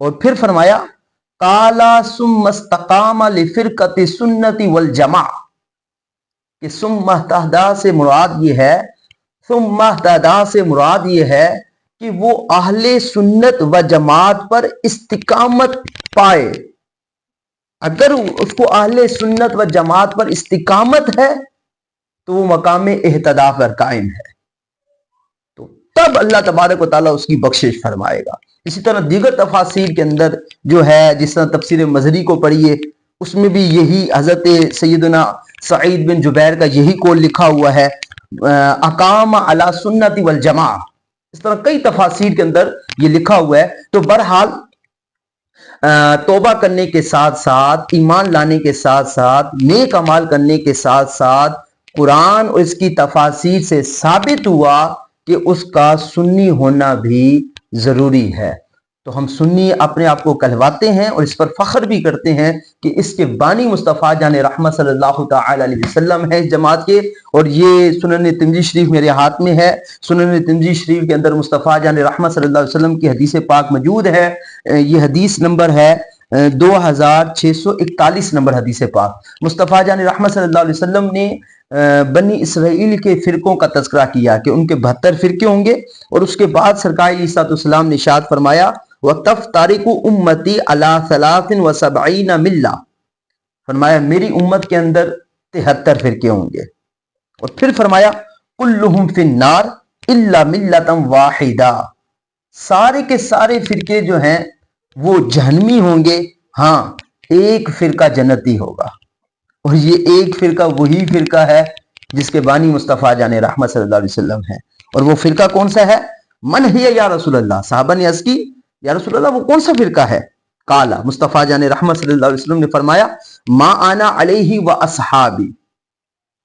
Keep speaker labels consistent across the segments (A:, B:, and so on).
A: اور پھر فرمایا قالا ثم استقام لفرقۃ سنتی والجماع کہ ثم اہتدیٰ سے مراد یہ ہے، ثم اہتدیٰ سے مراد یہ ہے کہ وہ اہل سنت و جماعت پر استقامت پائے. اگر اس کو اہل سنت و جماعت پر استقامت ہے تو وہ مقام اہتداء پر قائم ہے، تو تب اللہ تبارک و تعالیٰ اس کی بخشش فرمائے گا. اسی طرح دیگر تفاسیر کے اندر جو ہے، جس طرح تفسیر مظہری کو پڑھیے، اس میں بھی یہی حضرت سیدنا سعید بن جبیر کا یہی قول لکھا ہوا ہے، اقام علی سنت والجماع. اس طرح کئی تفاسیر کے اندر یہ لکھا ہوا ہے. تو بہرحال توبہ کرنے کے ساتھ ساتھ، ایمان لانے کے ساتھ ساتھ، نیک اعمال کرنے کے ساتھ ساتھ قرآن اور اس کی تفاسیر سے ثابت ہوا کہ اس کا سنی ہونا بھی ضروری ہے. تو ہم سنی اپنے آپ کو کہلواتے ہیں اور اس پر فخر بھی کرتے ہیں کہ اس کے بانی مصطفیٰ جان رحمت صلی اللہ تعالی علیہ وسلم ہے اس جماعت کے. اور یہ سنن ترمذی شریف میرے ہاتھ میں ہے. سنن ترمذی شریف کے اندر مصطفیٰ جان رحمت صلی اللہ علیہ وسلم کی حدیث پاک موجود ہے. یہ حدیث نمبر ہے 2641 نمبر حدیث پاک. مصطفیٰ جان رحمت صلی اللہ علیہ وسلم نے بنی اسرائیل کے فرقوں کا تذکرہ کیا کہ ان کے 72 فرقے ہوں گے. اور اس کے بعد سرکار علیہ الصلوۃ والسلام نے ارشاد فرمایا وَتَفْتَرِقُ أُمَّتِي عَلَىٰ 73 مِلَّةٍ، فرمایا میری امت کے اندر 73 فرقے ہوں گے. اور پھر فرمایا كُلُّهُمْ فِي النَّارِ إِلَّا مِلَّةً وَاحِدَةً، سارے کے سارے فرقے جو ہیں وہ جہنمی ہوں گے، ہاں ایک فرقہ جنتی ہوگا. اور یہ ایک فرقہ وہی فرقہ ہے جس کے بانی مصطفیٰ جان رحمت صلی اللہ علیہ وسلم ہے. اور وہ فرقہ کون سا ہے؟ من ہی یا رسول اللہ. صحابہ نے عرض کی یا رسول اللہ وہ کون سا فرقہ ہے؟ قالا، مصطفیٰ جان رحمت صلی اللہ علیہ وسلم نے فرمایا ما انا علیہ و اصحابی،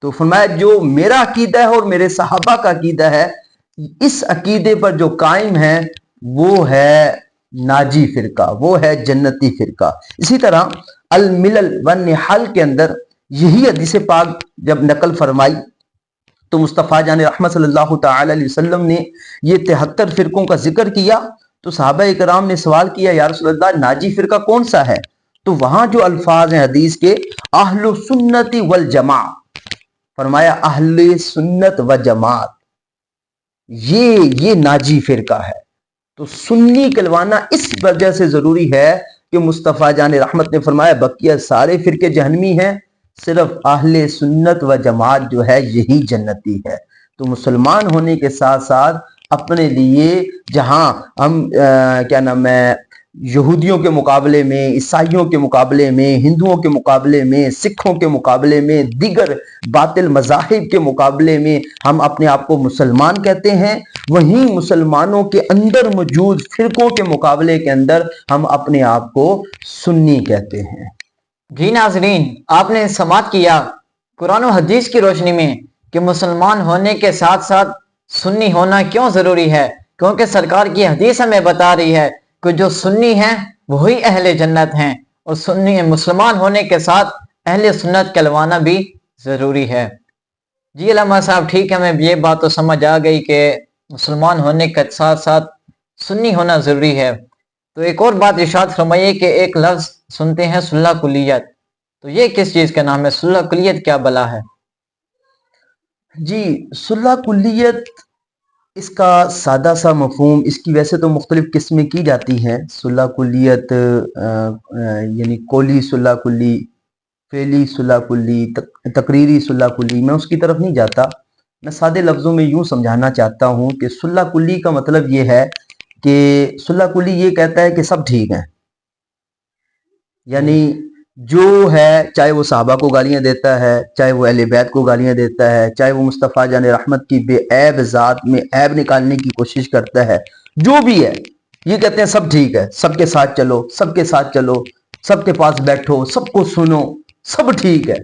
A: تو فرمایا جو میرا عقیدہ ہے اور میرے صحابہ کا عقیدہ ہے، اس عقیدے پر جو قائم ہے وہ ہے ناجی فرقہ، وہ ہے جنتی فرقہ. اسی طرح الملل والنحل کے اندر یہی حدیث پاک جب نقل فرمائی تو مصطفیٰ جان رحمت صلی اللہ تعالی علیہ وسلم نے یہ 73 فرقوں کا ذکر کیا. تو صحابہ اکرام نے سوال کیا یا رسول اللہ ناجی فرقہ کون سا ہے؟ تو وہاں جو الفاظ ہیں حدیث کے اہل سنت والجماع، فرمایا اہل سنت و جماعت یہ ناجی فرقہ ہے. تو سنی کہلوانا اس وجہ سے ضروری ہے کہ مصطفیٰ جان رحمت نے فرمایا بقیہ سارے فرقے جہنمی ہیں، صرف اہل سنت و جماعت جو ہے یہی جنتی ہے. تو مسلمان ہونے کے ساتھ ساتھ اپنے لیے جہاں ہم کیا نام ہے یہودیوں کے مقابلے میں، عیسائیوں کے مقابلے میں، ہندوؤں کے مقابلے میں، سکھوں کے مقابلے میں، دیگر باطل مذاہب کے مقابلے میں ہم اپنے آپ کو مسلمان کہتے ہیں، وہیں مسلمانوں کے اندر موجود فرقوں کے مقابلے کے اندر ہم اپنے آپ کو سنی کہتے ہیں.
B: جی ناظرین، آپ نے سماعت کیا قرآن و حدیث کی روشنی میں کہ مسلمان ہونے کے ساتھ ساتھ سنی ہونا کیوں ضروری ہے. کیونکہ سرکار کی حدیث ہمیں بتا رہی ہے کہ جو سنی ہیں وہی اہل جنت ہیں، اور سنی مسلمان ہونے کے ساتھ اہل سنت کہلوانا بھی ضروری ہے. جی علامہ صاحب ٹھیک ہے، ہمیں یہ بات تو سمجھ آ گئی کہ مسلمان ہونے کے ساتھ ساتھ سنی ہونا ضروری ہے. تو ایک اور بات ارشاد فرمائیے کہ ایک لفظ سنتے ہیں صلح کلیت، تو یہ کس چیز کا نام ہے؟ صلح کلیت کیا بلا ہے؟
A: جی صلح کلیت اس کا سادہ سا مفہوم، اس کی ویسے تو مختلف قسمیں کی جاتی ہیں. صلح کلیت یعنی قولی صلح کلی، فعلی صلح کلی، تقریری صلح کلی، میں اس کی طرف نہیں جاتا. میں سادے لفظوں میں یوں سمجھانا چاہتا ہوں کہ صلح کلی کا مطلب یہ ہے کہ صلح کلی یہ کہتا ہے کہ سب ٹھیک ہیں، یعنی جو ہے چاہے وہ صحابہ کو گالیاں دیتا ہے، چاہے وہ اہل بیت کو گالیاں دیتا ہے، چاہے وہ مصطفیٰ جان رحمت کی بے عیب ذات میں عیب نکالنے کی کوشش کرتا ہے، جو بھی ہے یہ کہتے ہیں سب ٹھیک ہے، سب کے ساتھ چلو، سب کے ساتھ چلو، سب کے پاس بیٹھو، سب کو سنو، سب ٹھیک ہے.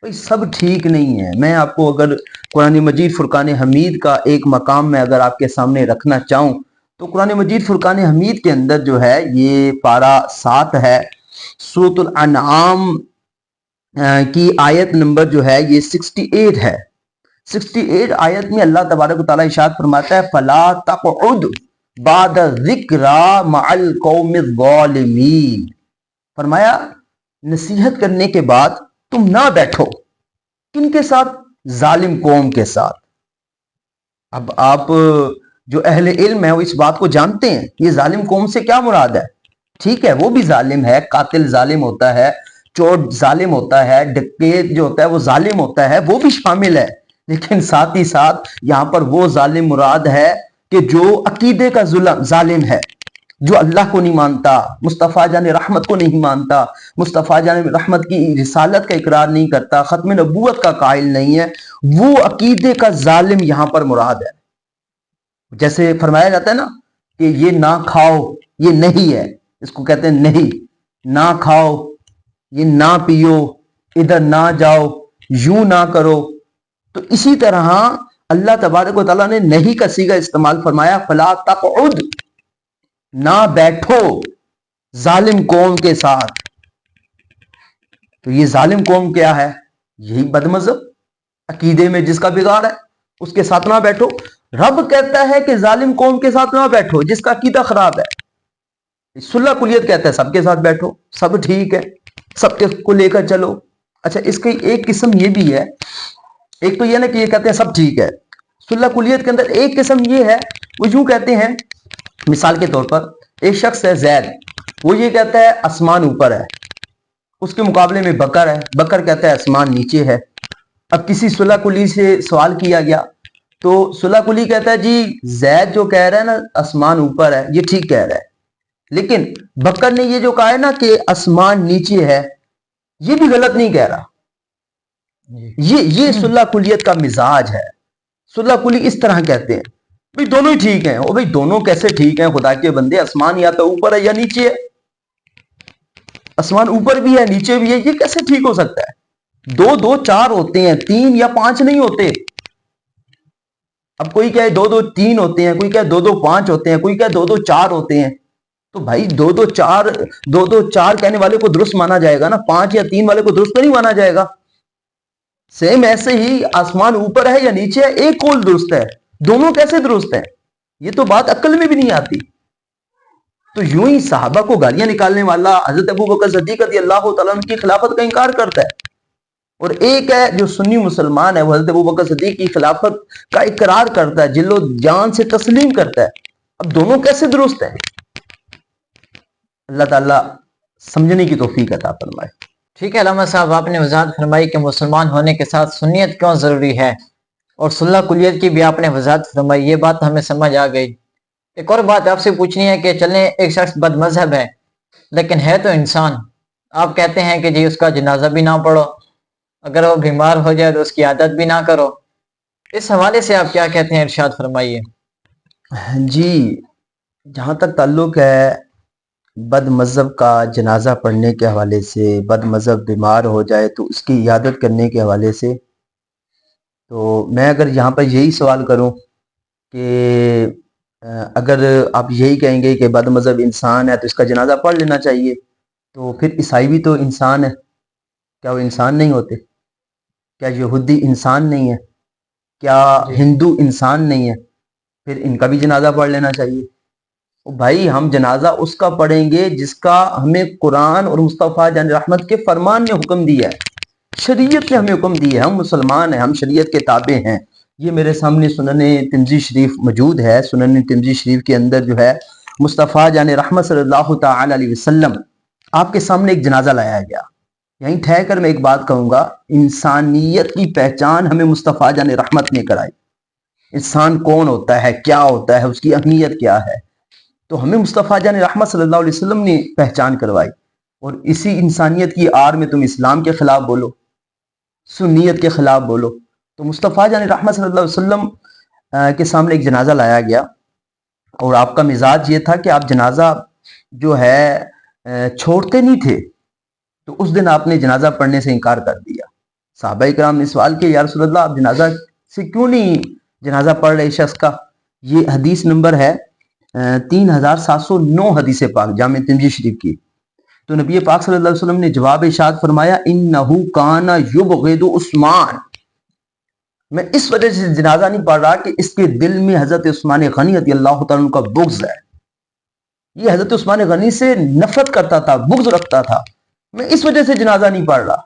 A: بھائی سب ٹھیک نہیں ہے. میں آپ کو اگر قرآن مجید فرقان حمید کا ایک مقام میں اگر آپ کے سامنے رکھنا چاہوں تو قرآن مجید فرقان حمید کے اندر جو ہے یہ پارہ 7 ہے، سورۃ الانعام کی آیت نمبر جو ہے یہ 68 ہے. 68 آیت میں اللہ تبارک و تعالیٰ ارشاد فرماتا ہے فَلَا تَقْعُدْ بعد ذکرا مع القوم الظالمین، فرمایا نصیحت کرنے کے بعد تم نہ بیٹھو، کن کے ساتھ؟ ظالم قوم کے ساتھ۔ اب آپ جو اہل علم ہیں وہ اس بات کو جانتے ہیں، یہ ظالم قوم سے کیا مراد ہے؟ ٹھیک ہے وہ بھی ظالم ہے، قاتل ظالم ہوتا ہے، چور ظالم ہوتا ہے، ڈکیت جو ہوتا ہے وہ ظالم ہوتا ہے، وہ بھی شامل ہے، لیکن ساتھ ہی ساتھ یہاں پر وہ ظالم مراد ہے کہ جو عقیدے کا ظالم ہے، جو اللہ کو نہیں مانتا، مصطفیٰ جان رحمت کو نہیں مانتا، مصطفیٰ جان رحمت کی رسالت کا اقرار نہیں کرتا، ختم نبوت کا قائل نہیں ہے، وہ عقیدے کا ظالم یہاں پر مراد ہے۔ جیسے فرمایا جاتا ہے نا کہ یہ نہ کھاؤ، یہ نہیں ہے، اس کو کہتے ہیں نہیں، نہ کھاؤ، یہ نہ پیو، ادھر نہ جاؤ، یوں نہ کرو۔ تو اسی طرح اللہ تبارک و تعالیٰ نے نہیں کا صیغہ استعمال فرمایا، فلا تقعد، نہ بیٹھو ظالم قوم کے ساتھ۔ تو یہ ظالم قوم کیا ہے؟ یہی بد مذہب، عقیدے میں جس کا بگاڑ ہے اس کے ساتھ نہ بیٹھو۔ رب کہتا ہے کہ ظالم قوم کے ساتھ نہ بیٹھو جس کا عقیدہ خراب ہے۔ صلح کلیت کہتا ہے سب کے ساتھ بیٹھو، سب ٹھیک ہے، سب کو لے کر چلو۔ اچھا اس کی ایک قسم یہ بھی ہے، ایک تو یہ نا کہ یہ کہتے ہیں سب ٹھیک ہے، صلح کلیت کے اندر ایک قسم یہ ہے، وہ یوں کہتے ہیں، مثال کے طور پر ایک شخص ہے زید، وہ یہ کہتا ہے آسمان اوپر ہے، اس کے مقابلے میں بکر ہے، بکر کہتا ہے آسمان نیچے ہے۔ اب کسی صلح کلی سے سوال کیا گیا تو صلح کلی کہتا ہے جی زید جو کہہ رہا ہے نا آسمان اوپر ہے یہ ٹھیک کہہ رہا ہے، لیکن بکر نے یہ جو کہا ہے نا کہ آسمان نیچے ہے یہ بھی غلط نہیں کہہ رہا۔ یہ صلح کلیت کا مزاج ہے۔ صلح کلی اس طرح کہتے ہیں بھئی دونوں ہی ٹھیک ہیں۔ او بھئی دونوں کیسے ٹھیک ہیں خدا کے بندے؟ آسمان یا تو اوپر ہے یا نیچے ہے، آسمان اوپر بھی ہے نیچے بھی ہے، یہ کیسے ٹھیک ہو سکتا ہے؟ دو دو چار ہوتے ہیں، تین یا پانچ نہیں ہوتے۔ اب کوئی کہے دو دو تین ہوتے ہیں، کوئی کہے دو دو پانچ ہوتے ہیں، کوئی کہے دو دو چار ہوتے ہیں۔ تو بھائی دو دو چار کہنے والے کو درست مانا جائے گا نا، پانچ یا تین والے کو درست نہیں مانا جائے گا۔ سیم ایسے ہی آسمان اوپر ہے یا نیچے ہے، ایک قول درست ہے، دونوں کیسے درست ہیں؟ یہ تو بات عقل میں بھی نہیں آتی۔ تو یوں ہی صحابہ کو گالیاں نکالنے والا حضرت ابو بکر صدیق رضی اللہ تعالیٰ عنہ کی خلافت کا انکار کرتا ہے، اور ایک ہے جو سنی مسلمان ہے وہ حضرت ابو بکر صدیق کی خلافت کا اقرار کرتا ہے، جل و جان سے تسلیم کرتا ہے۔ اب دونوں کیسے درست ہیں؟ اللہ تعالیٰ سمجھنے کی توفیق عطا فرمائے۔
B: ٹھیک ہے علامہ صاحب، آپ نے وضاحت فرمائی کہ مسلمان ہونے کے ساتھ سنیت کیوں ضروری ہے، اور صلح کلیت کی بھی آپ نے وضاحت فرمائی، یہ بات ہمیں سمجھ آ گئی۔ ایک اور بات آپ سے پوچھنی ہے کہ چلیں ایک شخص بد مذہب ہے لیکن ہے تو انسان، آپ کہتے ہیں کہ جی اس کا جنازہ بھی نہ پڑھو، اگر وہ بیمار ہو جائے تو اس کی عادت بھی نہ کرو، اس حوالے سے آپ کیا کہتے ہیں، ارشاد فرمائیے۔
A: جی جہاں تک تعلق ہے بد مذہب کا جنازہ پڑھنے کے حوالے سے، بد مذہب بیمار ہو جائے تو اس کی عیادت کرنے کے حوالے سے، تو میں اگر یہاں پر یہی سوال کروں کہ اگر آپ یہی کہیں گے کہ بد مذہب انسان ہے تو اس کا جنازہ پڑھ لینا چاہیے، تو پھر عیسائی بھی تو انسان ہے، کیا وہ انسان نہیں ہوتے؟ کیا یہودی انسان نہیں ہے؟ کیا ہندو انسان نہیں ہے؟ پھر ان کا بھی جنازہ پڑھ لینا چاہیے۔ بھائی ہم جنازہ اس کا پڑھیں گے جس کا ہمیں قرآن اور مصطفیٰ جان رحمت کے فرمان نے حکم دیا ہے، شریعت نے ہمیں حکم دیا ہے، ہم مسلمان ہیں، ہم شریعت کے تابع ہیں۔ یہ میرے سامنے سنن ترمذی شریف موجود ہے، سنن ترمذی شریف کے اندر جو ہے مصطفیٰ جان رحمت صلی اللہ تعالی علیہ وسلم آپ کے سامنے ایک جنازہ لایا گیا۔ یہیں ٹھہر کر میں ایک بات کہوں گا، انسانیت کی پہچان ہمیں مصطفیٰ جان رحمت نے کرائی۔ انسان کون ہوتا ہے، کیا ہوتا ہے، اس کی اہمیت کیا ہے، تو ہمیں مصطفیٰ جان رحمت صلی اللہ علیہ وسلم نے پہچان کروائی، اور اسی انسانیت کی آڑ میں تم اسلام کے خلاف بولو، سنیت کے خلاف بولو۔ تو مصطفیٰ جان رحمت صلی اللہ علیہ وسلم کے سامنے ایک جنازہ لایا گیا، اور آپ کا مزاج یہ تھا کہ آپ جنازہ جو ہے چھوڑتے نہیں تھے، تو اس دن آپ نے جنازہ پڑھنے سے انکار کر دیا۔ صحابہ کرام نے سوال کیا یا رسول اللہ آپ جنازہ سے کیوں نہیں جنازہ پڑھ رہے شخص کا؟ یہ حدیث نمبر ہے 3709 حدیث پاک جامع ترمذی شریف کی۔ تو نبی پاک صلی اللہ علیہ وسلم نے جواب ارشاد فرمایا انہ کان یبغض عثمان، میں اس وجہ سے جنازہ نہیں پڑھ رہا کہ اس کے دل میں حضرت عثمان غنی رضی اللہ تعالیٰ عنہ کا بغض ہے، یہ حضرت عثمان غنی سے نفرت کرتا تھا، بغض رکھتا تھا، میں اس وجہ سے جنازہ نہیں پڑھ رہا۔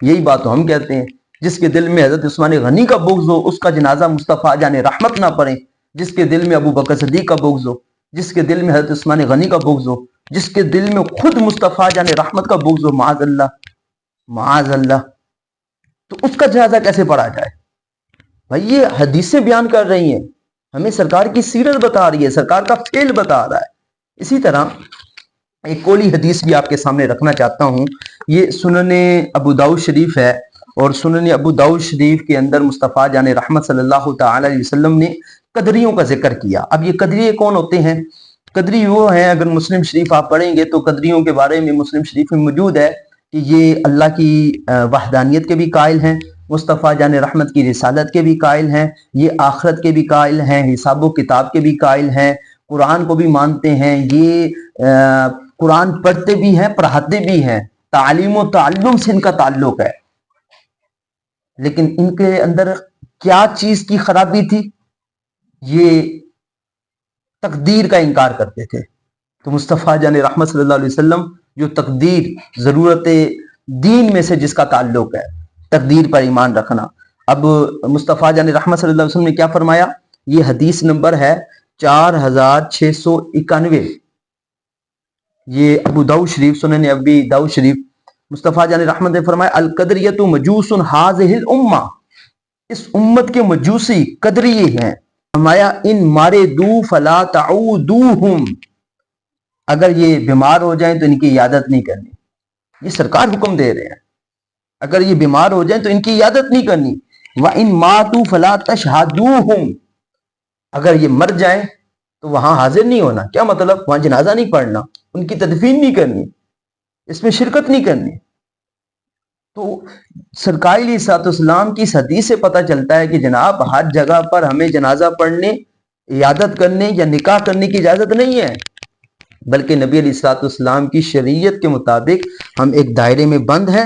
A: یہی بات تو ہم کہتے ہیں، جس کے دل میں حضرت عثمان غنی کا بغض ہو اس کا جنازہ مصطفیٰ جان رحمت نہ پڑھیں، جس کے دل میں ابو بکر صدیق کا بغض ہو، جس کے دل میں حضرت عثمان غنی کا بغض ہو، جس کے دل میں خود مصطفیٰ جان رحمت کا بغض ہو، معاذ اللہ معاذ اللہ، تو اس کا جنازہ کیسے پڑھا جائے؟ بھائی یہ حدیثیں بیان کر رہی ہیں، ہمیں سرکار کی سیرت بتا رہی ہے، سرکار کا فعل بتا رہا ہے۔ اسی طرح ایک کولی حدیث بھی آپ کے سامنے رکھنا چاہتا ہوں، یہ سنن ابو داؤد شریف ہے، اور سنن ابو داؤد شریف کے اندر مصطفیٰ جان رحمت صلی اللہ تعالی علیہ وسلم نے قدریوں کا ذکر کیا۔ اب یہ قدریے کون ہوتے ہیں؟ قدری وہ ہیں، اگر مسلم شریف آپ پڑھیں گے تو قدریوں کے بارے میں مسلم شریف میں موجود ہے کہ یہ اللہ کی وحدانیت کے بھی قائل ہیں، مصطفیٰ جان رحمت کی رسالت کے بھی قائل ہیں، یہ آخرت کے بھی قائل ہیں، حساب و کتاب کے بھی قائل ہیں، قرآن کو بھی مانتے ہیں، یہ قرآن پڑھتے بھی ہیں، پڑھاتے بھی ہیں، تعلیم و تعلم سے ان کا تعلق ہے۔ لیکن ان کے اندر کیا چیز کی خرابی تھی؟ یہ تقدیر کا انکار کرتے تھے۔ تو مصطفیٰ جان رحمت صلی اللہ علیہ وسلم جو تقدیر، ضرورت دین میں سے جس کا تعلق ہے، تقدیر پر ایمان رکھنا، اب مصطفیٰ جان رحمت صلی اللہ علیہ وسلم نے کیا فرمایا؟ یہ حدیث نمبر ہے 4691، یہ ابو داؤد شریف، سنن ابی داؤد شریف، مصطفیٰ جان رحمت نے فرمایا القدریۃ مجوس ہذہ الامہ، اس امت کے مجوسی قدریے ہیں۔ فرمایا ان مردوا فلا تعودوہم، اگر یہ بیمار ہو جائیں تو ان کی عیادت نہیں کرنی، یہ سرکار حکم دے رہے ہیں، اگر یہ بیمار ہو جائیں تو ان کی عیادت نہیں کرنی۔ وَإِن مَاتُوا فَلَا تَشْهَدُوهُمْ، اگر یہ مر جائیں تو وہاں حاضر نہیں ہونا، کیا مطلب؟ وہاں جنازہ نہیں پڑھنا، ان کی تدفین نہیں کرنی، اس میں شرکت نہیں کرنی۔ تو سرکار علیہ الصلوۃ والسلام کی اس حدیث سے پتہ چلتا ہے کہ جناب ہر جگہ پر ہمیں جنازہ پڑھنے، عیادت کرنے یا نکاح کرنے کی اجازت نہیں ہے، بلکہ نبی علیہ الصلوۃ والسلام کی شریعت کے مطابق ہم ایک دائرے میں بند ہیں،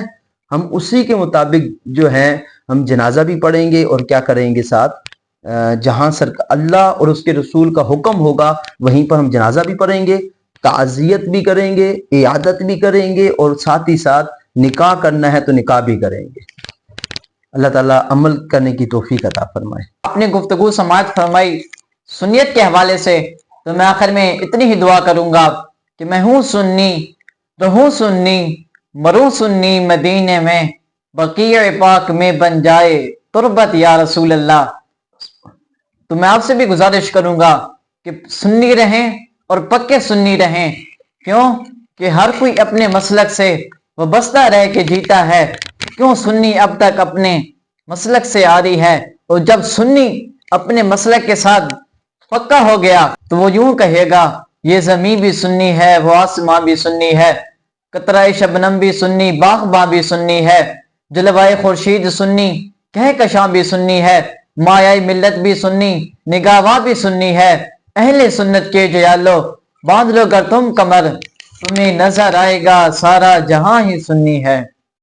A: ہم اسی کے مطابق جو ہے ہم جنازہ بھی پڑھیں گے، اور کیا کریں گے ساتھ، جہاں اللہ اور اس کے رسول کا حکم ہوگا وہیں پر ہم جنازہ بھی پڑھیں گے، تعزیت بھی کریں گے، عیادت بھی کریں گے، اور ساتھ ہی ساتھ نکاح کرنا ہے تو نکاح بھی کریں گے۔ اللہ تعالیٰ عمل کرنے کی توفیق عطا فرمائے۔
B: آپ نے گفتگو سماعت فرمائی سنیت کے حوالے سے، تو میں آخر میں اتنی ہی دعا کروں گا کہ میں ہوں سنی، رہوں سنی، مروں سنی، مدینے میں بقیع پاک میں بن جائے تربت یا رسول اللہ۔ تو میں آپ سے بھی گزارش کروں گا کہ سنی رہیں اور پکے سنی رہیں، کیوں کہ ہر کوئی اپنے مسلک سے وابستہ رہ کے جیتا ہے، کیوں سنی اب تک اپنے مسلک سے آ رہی ہے، اور جب سنی اپنے مسلک کے ساتھ پکا ہو گیا تو وہ یوں کہے گا یہ زمین بھی سنی ہے، وہ آسمان بھی سنی ہے، قطرہ شبنم بھی سنی، باغباں بھی سنی ہے، جلوائے خورشید سنی، کہکشاں بھی سنی ہے، مایہ ملت بھی سنی، نگاہواں بھی سنی ہے۔ اہل سنت کے جیالو باندھ لو گر تم کمر، تمہیں نظر آئے گا سارا جہاں ہی سنی ہے۔